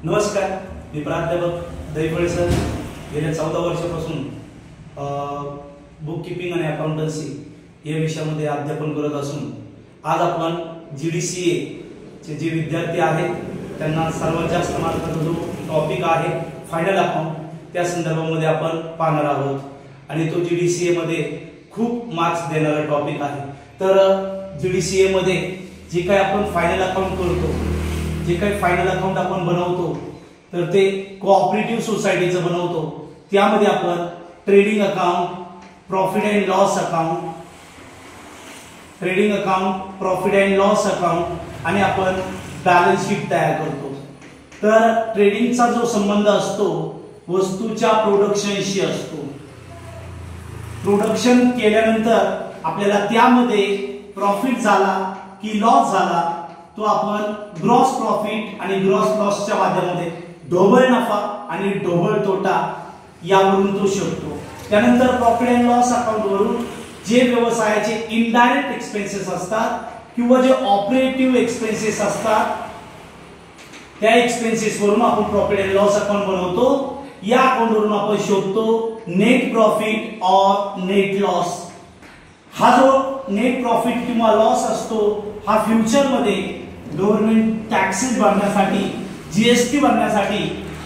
नमस्कार, मी प्राध्यापक दैफळे सर. गेल्या 14 वर्षापासून बुक कीपिंग आणि अकाउंटन्सी या विषयामध्ये अध्यापन करत असून आज आपण GDCA चे जे विद्यार्थी आहेत त्यांना सर्वात जास्त मार्काचा जो टॉपिक आहे फायनल अकाउंट त्या संदर्भामध्ये आपण पाहणार आहोत आणि तो GDCA मध्ये खूप मार्क्स देणारा टॉपिक आहे. तर GDCA मध्ये जे काही आपण फायनल अकाउंट करतो, जे काही फायनल अकाउंट आपण बनवतो तर ते कोऑपरेटिव्ह सोसायटीचं बनवतो. त्यामध्ये आपण trading account, profit and loss account, trading account, profit and loss account आणि आपण बॅलन्स शीट तयार करतो. तर ट्रेडिंगचा जो संबंध असतो वस्तूच्या प्रोडक्शनशी असतो. प्रोडक्शन केल्यानंतर आपल्याला त्यामध्ये प्रॉफिट झाला की लॉस झाला तो आपण ग्रॉस प्रॉफिट आणि ग्रॉस लॉसच्या माध्यमामध्ये ढोबळ नफा आणि ढोबळ तोटा यावरून तो शोधतो. त्यानंतर प्रॉफिट अँड लॉस अकाउंट वरून जे व्यवसायाचे इनडायरेक्ट एक्सपेन्सेस असतात किंवा जे ऑपरेटिव्ह एक्सपेन्सेस असतात त्या एक्सपेन्सेस वरून आपण प्रॉफिट अँड लॉस अकाउंट बनवतो. या अकाउंट वरून आपण शोधतो नेट प्रॉफिट और नेट लॉस. हा जो नेट प्रॉफिट किंवा लॉस असतो हा फ्युचर मध्ये गव्हर्नमेंट टॅक्सेस भरण्यासाठी, GST भरण्यासाठी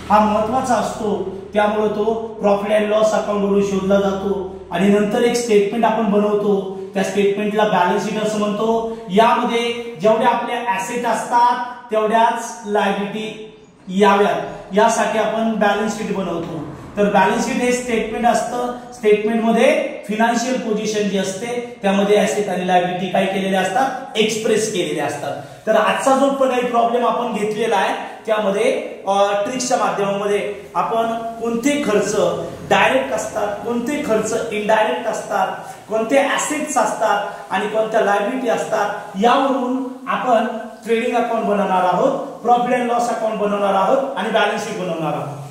हा महत्त्वाचा असतो. त्यामुळे तो प्रॉफिट अँड लॉस अकाउंट वरून शोधला जातो आणि नंतर एक स्टेटमेंट आपण बनवतो. त्या स्टेटमेंटला बॅलन्स शीट असं म्हणतो. यामध्ये जेवढे आपले ऍसेट असतात तेवढ्याच लायबिलिटी याव्यात यासाठी आपण बॅलन्स शीट बनवतो. तर बॅलन्स शीट हे स्टेटमेंट असतं. स्टेटमेंटमध्ये फिनान्शियल पोझिशन जी असते त्यामध्ये ऍसेट आणि लायबिलिटी काय केलेले असतात, एक्सप्रेस केलेले असतात. तर आजचा जो काही प्रॉब्लेम आपण घेतलेला आहे त्यामध्ये ट्रिक्सच्या माध्यमामध्ये आपण कोणते खर्च डायरेक्ट असतात, कोणते खर्च इनडायरेक्ट असतात, कोणते ऍसेट्स असतात आणि कोणत्या लायबिलिटी असतात यावरून आपण ट्रेडिंग अकाउंट बनवणार आहोत, प्रॉफिट अँड लॉस अकाउंट बनवणार आहोत आणि बॅलन्स शीट बनवणार आहोत.